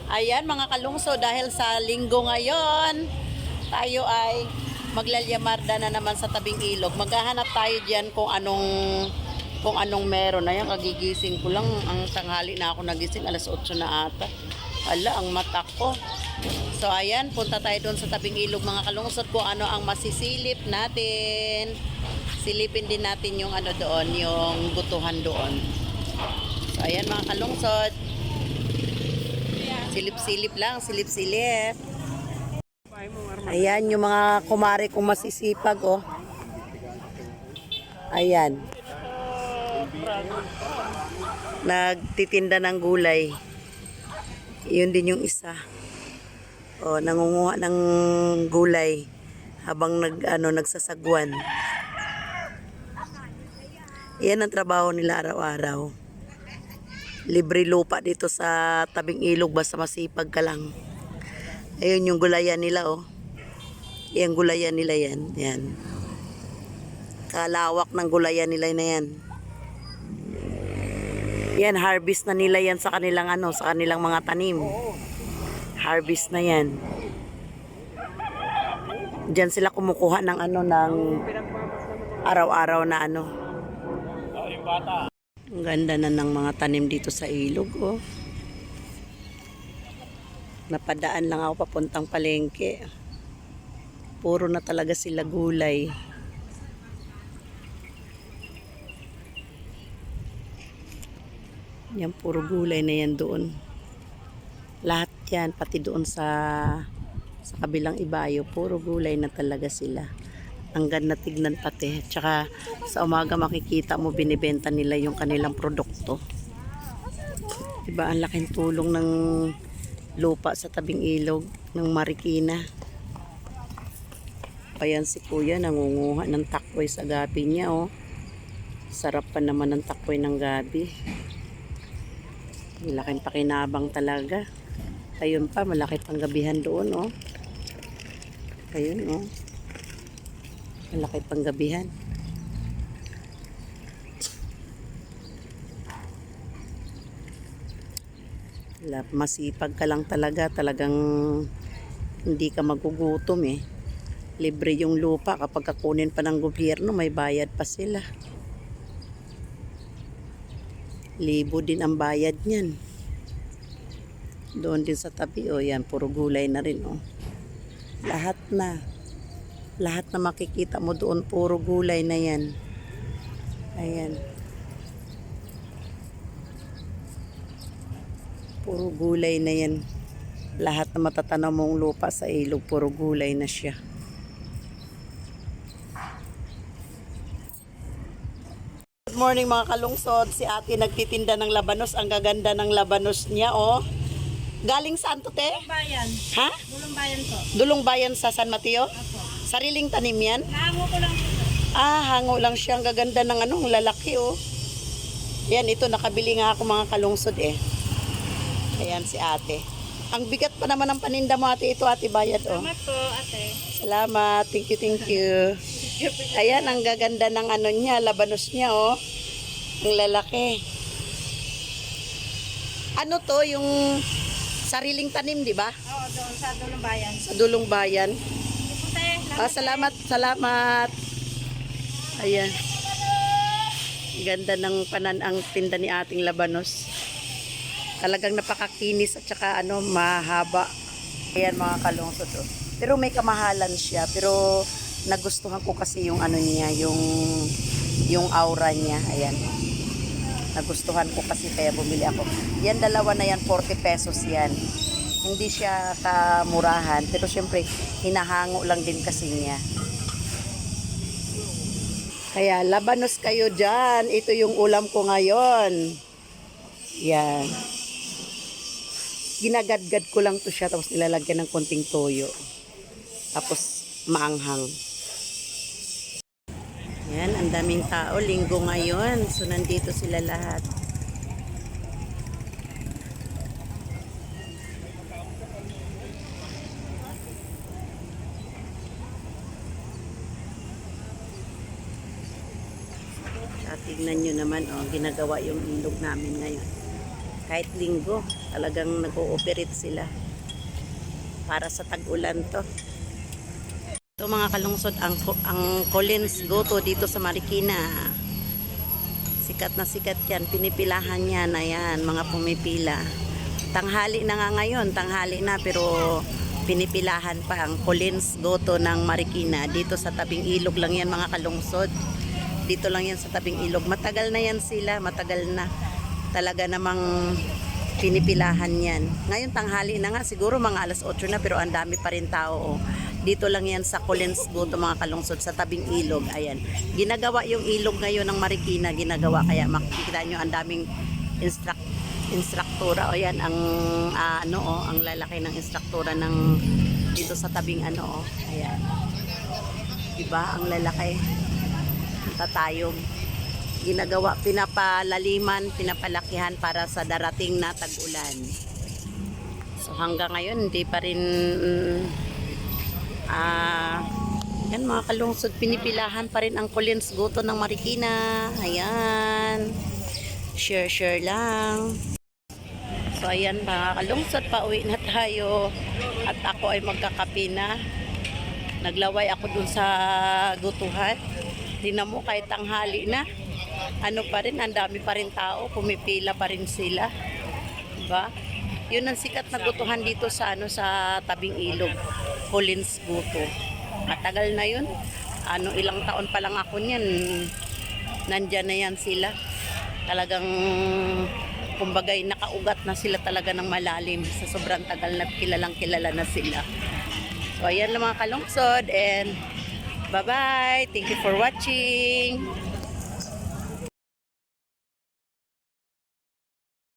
Ayan mga kalungso, dahil sa linggo ngayon, tayo ay maglalyamarda na naman sa tabing ilog. Maghahanap tayo diyan kung anong meron. Ayan, kagigising ko lang. Ang tanghali na ako nagising, alas 8 na ata. Ala, ang mata ko. So ayan, punta tayo doon sa tabing ilog mga kalungsod kung ano ang masisilip natin. Silipin din natin yung ano doon, yung butuhan doon. So ayan mga kalungsod. Silip-silip lang, silip-silip. Ayan yung mga kumare kong masisipag, oh. Ayan. Nagtitinda ng gulay. Yun din yung isa. Oh, nangunguha ng gulay habang nagsasagwan. Yan ang trabaho nila araw-araw. Libre lupa dito sa tabing ilog basta masipag ka lang. Ayun yung gulayan nila, oh. Yan gulayan nila yan. Yan. Kalawak ng gulayan nila na yan. Yan, harvest na nila yan sa kanilang sa kanilang mga tanim. Harvest na yan. Diyan sila kumukuha ng ng araw-araw na Ang ganda na ng mga tanim dito sa ilog, oh. Napadaan lang ako papuntang palengke. Puro na talaga sila gulay. Yan, puro gulay na yan doon. Lahat yan, pati doon sa kabilang ibayo, puro gulay na talaga sila. Ang ganda tignan pati. Tsaka sa umaga makikita mo binibenta nila yung kanilang produkto. Diba, ang laking tulong ng lupa sa tabing ilog ng Marikina. Ayan si kuya nangunguha ng takboy sa gabi niya, oh. Sarap pa naman ng takboy ng gabi. Malaking pakinabang talaga. Ayun pa, malaki pang gabihan doon, oh. Ayun, oh. Malaki pang gabihan. Masipag ka lang talaga. Talagang hindi ka magugutom, eh. Libre yung lupa. Kapag kakunin pa ng gobyerno, may bayad pa sila. Libo din ang bayad niyan. Doon din sa tabi, oh, yan, puro gulay na rin, oh. Lahat na makikita mo doon, puro gulay na yan. Ayan. Puro gulay na yan. Lahat na matatanaw mong lupa sa ilog, puro gulay na siya. Good morning mga kalungsod. Si ate nagtitinda ng labanos. Ang gaganda ng labanos niya, oh. Galing saan to, te? Dulong Bayan. Ha? Dulong Bayan po. Dulong Bayan sa San Mateo? Opo. Sariling tanim yan? Nahango ko lang po. Hango lang siya. Ang gaganda ng lalaki, oh. Yan, ito, nakabili nga ako mga kalungsod, eh. Ayan si ate. Ang bigat pa naman ng paninda mo, ate. Ito, ate, bayad, oh. Salamat po, ate. Salamat. Thank you, thank you. Ayan, ang gaganda ng niya, labanos niya, oh. Ang lalaki. Ano to, yung sariling tanim, di ba? Oo, doon sa Dulong Bayan. Sa Dulong Bayan. Ipute, Salamat, salamat. Ayan. Ganda ng ang tinda ni ating labanos. Talagang napakakinis at saka mahaba. Ayan mga kalungsod, oh. Pero may kamahalan siya, pero nagustuhan ko kasi yung niya, yung aura niya. Ayan. Nagustuhan ko kasi kaya bumili ako. Yan, dalawa na yan, 40 pesos yan. Hindi siya kamurahan, pero syempre hinahango lang din kasi niya. Kaya labanos kayo dyan. Ito yung ulam ko ngayon. Yan. Ginagadgad ko lang to siya, tapos nilalagyan ng konting toyo. Tapos maanghang. Yan, ang daming tao. Linggo ngayon. So, nandito sila lahat. Tignan nyo naman, oh, ginagawa yung ilog namin ngayon. Kahit linggo, talagang nag-ooperate sila. Para sa tag-ulan to. Ito mga kalungsod, ang Collins Goto dito sa Marikina. Sikat na sikat yan, pinipilahan yan, ayan, mga pumipila. Tanghali na nga ngayon, tanghali na, pero pinipilahan pa ang Collins Goto ng Marikina. Dito sa tabing ilog lang yan mga kalungsod. Dito lang yan sa tabing ilog. Matagal na yan sila, matagal na. Talaga namang pinipilahan yan. Ngayon tanghali na nga, siguro mga alas 8 na, pero ang dami pa rin tao. Dito lang yan sa Collins Goto mga kalungsod, sa tabing ilog. Ayan. Ginagawa yung ilog ngayon ng Marikina, ginagawa. Kaya makikita nyo ang daming instruktura. O yan, ang ang lalaki ng instruktura ng dito sa tabing Ayan. Diba? Ang lalaki. Ang tatayog. Ginagawa, pinapalaliman, pinapalakihan para sa darating na tag-ulan. So hanggang ngayon, hindi pa rin yan mga kalungsod, pinipilahan pa rin ang Collins Goto ng Marikina. Ayan. Share lang. So ayan mga kalungsod, pauwi na tayo. At ako ay magkakape na. Naglaway ako dun sa gutuhan. Tingnan mo, kahit tanghali na. Ano pa rin, ang dami pa rin tao. Pumipila pa rin sila. Diba? Yun ang sikat na gutuhan dito sa sa tabing ilog. Collins Goto. Matagal na yun. Ilang taon pa lang ako niyan. Nandyan na yan sila. Talagang kumbagay nakaugat na sila talaga ng malalim. Sa sobrang tagal na kilalang kilala na sila. So ayan lang mga kalungsod, and bye bye. Thank you for watching.